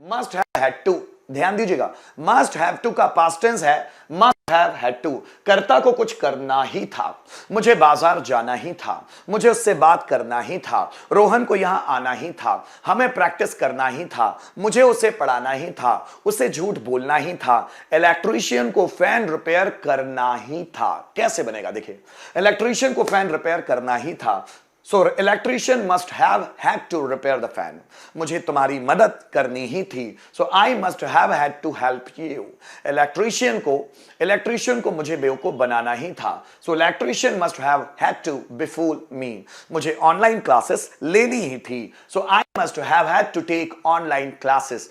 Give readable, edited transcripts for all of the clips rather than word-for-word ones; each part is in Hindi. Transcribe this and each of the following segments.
मस्ट हैव हैड टू, ध्यान दीजिएगा, मस्ट हैव टू का पास्ट टेंस है मस्ट हैव हैड टू। कर्ता को कुछ करना ही था, मुझे बाजार जाना ही था, मुझे उससे बात करना ही था, रोहन को यहां आना ही था, हमें प्रैक्टिस करना ही था, मुझे उसे पढ़ाना ही था, उसे झूठ बोलना ही था, इलेक्ट्रीशियन को फैन रिपेयर करना ही था। कैसे बनेगा देखिए, इलेक्ट्रीशियन को फैन रिपेयर करना ही था, So electrician must have had to repair the fan. मुझे तुम्हारी मदद करनी ही थी, so I must have had to help you. Electrician को मुझे बेवकूफ बनाना ही था, so electrician must have had to befool me. मुझे ऑनलाइन क्लासेस लेनी ही थी, so I must have had to take online classes.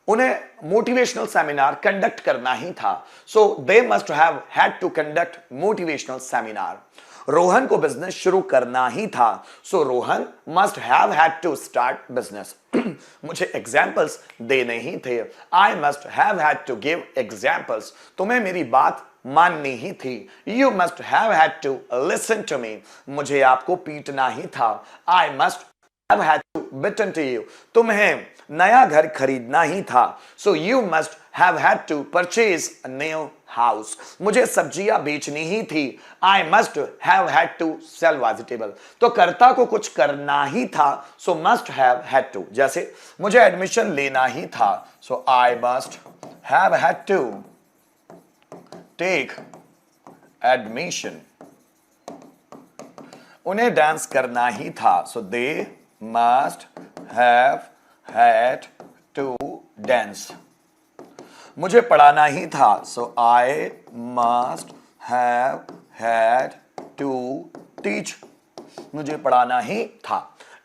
उन्हें मोटिवेशनल सेमिनार कंडक्ट करना ही था, so they must have had to conduct motivational seminar. Rohan को बिजनेस शुरू करना ही था, so Rohan must have had to start business. मुझे एग्जाम्पल्स देने ही थे, I must have had to give examples. तुम्हें मेरी बात माननी ही थी, you must have had to listen to me. मुझे आपको पीटना ही था, I must have had to beaten to you. तुम्हें नया घर खरीदना ही था, so you must have had to purchase a new house. मुझे सब्जियां बेचनी ही थी, I must have had to sell vegetable. तो कर्ता को कुछ करना ही था, so must have had to. जैसे मुझे एडमिशन लेना ही था, so I must have had to take admission. उन्हें डांस करना ही था, so they must have had to dance. मुझे पढ़ाना ही था, so I must have had to teach. मुझे पढ़ाना ही था।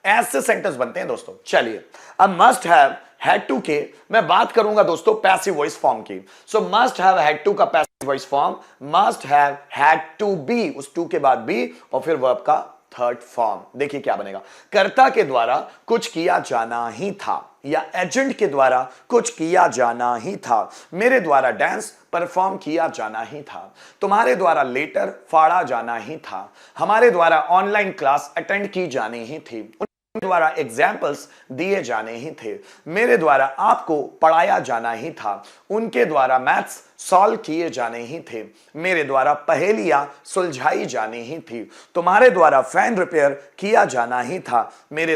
ऐसे सेंटेंस बनते हैं दोस्तों। चलिए अब मस्ट हैव हैड टू के मैं बात करूंगा दोस्तों पैसिव वॉइस फॉर्म की। So must have had to का passive voice form must have had to be, उस टू के बाद बी और फिर वर्ब का थर्ड फॉर्म। देखिए क्या बनेगा, कर्ता के द्वारा कुछ किया जाना ही था या एजेंट के द्वारा कुछ किया जाना ही था, मेरे द्वारा डांस परफॉर्म किया जाना ही था, तुम्हारे द्वारा लेटर फाड़ा जाना ही था, हमारे द्वारा ऑनलाइन क्लास अटेंड की जानी ही थी, उनके द्वारा एग्जाम्पल्स दिए जाने ही थे, मेरे द्वारा आपको पढ़ाया जाना ही था, उनके द्वारा मैथ्स सॉल्व किए जाने ही थे, मेरे द्वारा पहेलियां सुलझाई जानी ही थी, तुम्हारे द्वारा फैन रिपेयर किया जाना ही था, मेरे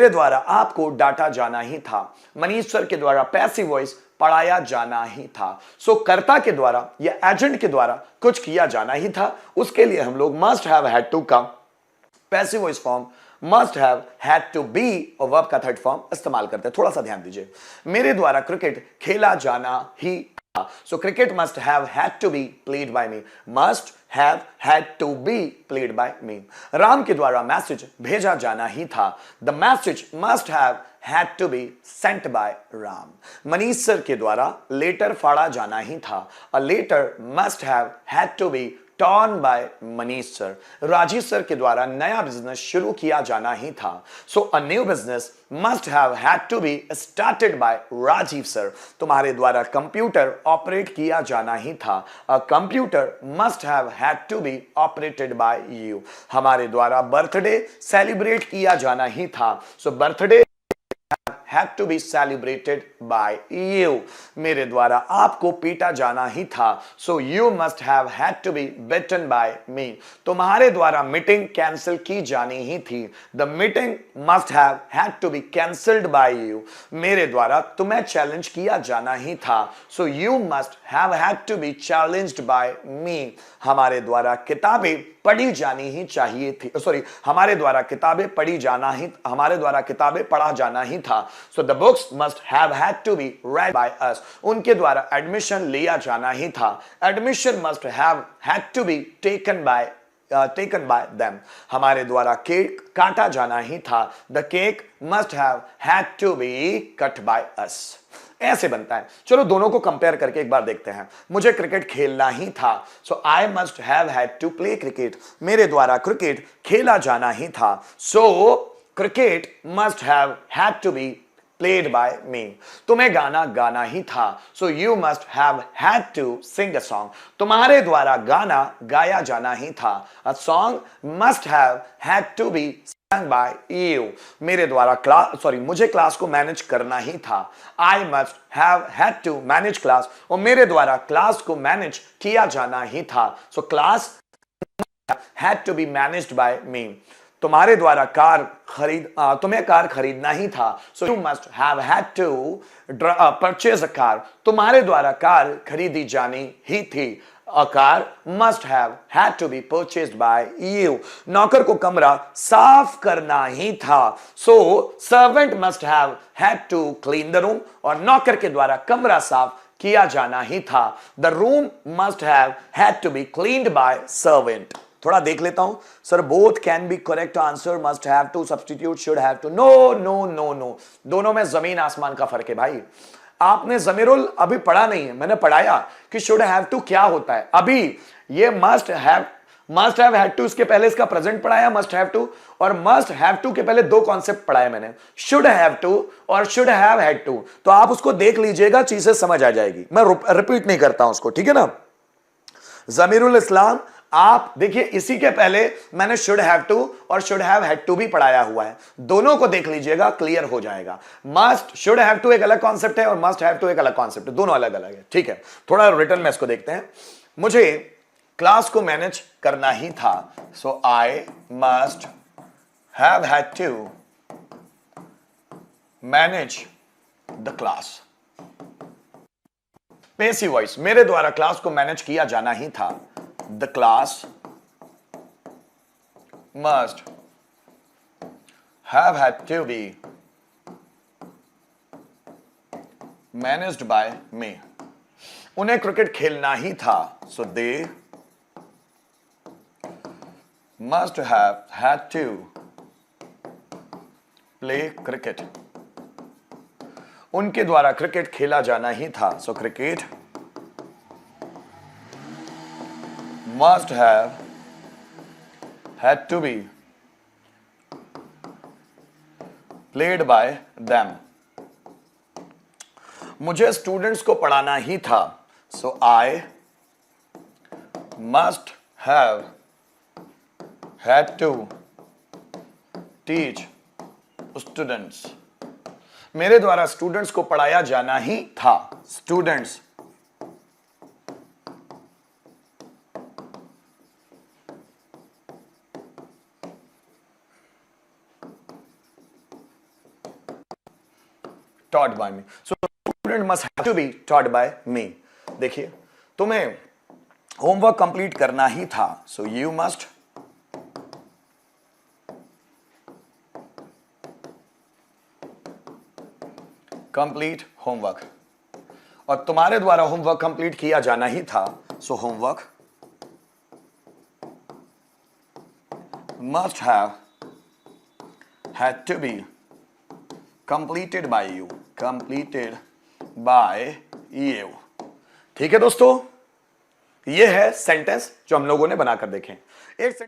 द्वारा आपको डांटा जाना ही था, मनीष सर के द्वारा पैसिव वॉइस पढ़ाया जाना ही था। सो कर्ता के द्वारा या एजेंट के द्वारा कुछ किया जाना ही था, उसके लिए हम लोग मस्ट हैव हैड टू का passive voice form must have had to be और वर्ब का थर्ड फॉर्म इस्तेमाल करते हैं। थोड़ा सा ध्यान दीजिए, मेरे द्वारा क्रिकेट खेला जाना ही था, so cricket must have had to be played by me, must have had to be played by me. राम के द्वारा मैसेज भेजा जाना ही था, the message must have had to be sent by Ram. Manish sir के द्वारा लेटर फाड़ा जाना ही था, a letter must have had to be torn by Manish sir. Rajiv sir के द्वारा नया बिजनेस शुरू किया जाना ही था, so a new business must have had to be started by Rajiv sir. तुम्हारे द्वारा कंप्यूटर ऑपरेट किया जाना ही था, a computer must have had to be operated by you। हमारे द्वारा बर्थडे सेलिब्रेट किया जाना ही था, so birthday had to be celebrated by you। मेरे द्वारा आपको पीटा जाना ही था, so you must have had to be beaten by me। तुम्हारे द्वारा मीटिंग कैंसिल की जानी ही थी, the meeting must have had to be cancelled by you। मेरे द्वारा तुम्हें चैलेंज किया जाना ही था, so you must have had to be challenged by me। हमारे द्वारा किताबें पढ़ी जानी ही चाहिए थी, हमारे द्वारा किताबें पढ़ा जाना ही था, so the books must have had to be read by us। उनके द्वारा एडमिशन लिया जाना ही था, admission must have had to be taken by them। हमारे द्वारा केक काटा जाना ही था, the cake must have had to be cut by us। ऐसे बनता है। चलो दोनों को कंपेयर करके एक बार देखते हैं। मुझे क्रिकेट खेलना ही था, so I must have had to play cricket. मेरे द्वारा क्रिकेट खेला जाना ही था, so cricket must have had to be played by me। तुम्हें गाना गाना ही था, so you must have had to sing a song। तुम्हारे द्वारा गाना गाया जाना ही था, a song must have had to be by you, मेरे द्वारा मुझे क्लास को मैनेज करना ही था। I must have had to manage class, और मेरे द्वारा क्लास को मैनेज किया जाना ही था। So class had to be managed by me. तुम्हारे द्वारा तुम्हें कार खरीदना ही था। So you must have had to purchase a car, तुम्हारे द्वारा कार खरीदी जानी ही थी। A car must have had to be purchased by you. नौकर को कमरा साफ करना ही था। So servant must have had to clean the room, और नौकर के द्वारा कमरा साफ किया जाना ही था। The room must have had to be cleaned by servant. थोड़ा देख लेता हूं sir, both can be correct answer, must have to, substitute, should have to. No no no no, दोनों में जमीन आसमान का फर्क है भाई। आपने जमीरुल अभी पढ़ा नहीं है, मैंने पढ़ाया कि शुड हैव टू क्या होता है। अभी ये मस्ट हैव हैड टू, इसके पहले इसका प्रेजेंट पढ़ाया मस्ट हैव टू, और मस्ट हैव टू के पहले दो कॉन्सेप्ट पढ़ाए मैंने, शुड हैव टू और शुड हैव हैड टू। तो आप उसको देख लीजिएगा, चीजें समझ आ जाएगी, मैं रिपीट नहीं करता हूं उसको, ठीक है ना। जमीरुल इस्लाम, आप देखिए इसी के पहले मैंने शुड हैव टू और शुड हैव हैड टू भी पढ़ाया हुआ है, दोनों को देख लीजिएगा, क्लियर हो जाएगा। मस्ट शुड हैव टू एक अलग कॉन्सेप्ट है और मस्ट हैव टू एक अलग कॉन्सेप्ट है, दोनों अलग अलग है, ठीक है। थोड़ा रिटर्न में इसको देखते हैं। मुझे क्लास को मैनेज करना ही था। So I must have had to manage the class. Passive voice, मेरे द्वारा क्लास को मैनेज किया जाना ही था। The class must have had to be managed by me. उन्हें क्रिकेट खेलना ही था। So they must have had to play cricket. उनके द्वारा क्रिकेट खेला जाना ही था। So cricket must have had to be played by them. मुझे स्टूडेंट्स को पढ़ाना ही था। So I must have had to teach students. मेरे द्वारा स्टूडेंट्स को पढ़ाया जाना ही था। Students taught by me. So student must have to be taught by me. देखिए तुम्हें होमवर्क कंप्लीट करना ही था। So you must complete homework, और तुम्हारे द्वारा होमवर्क कंप्लीट किया जाना ही था। So homework must have had to be completed by you. Completed by you. ठीक है दोस्तों, ये है सेंटेंस जो हम लोगों ने बनाकर देखे। एक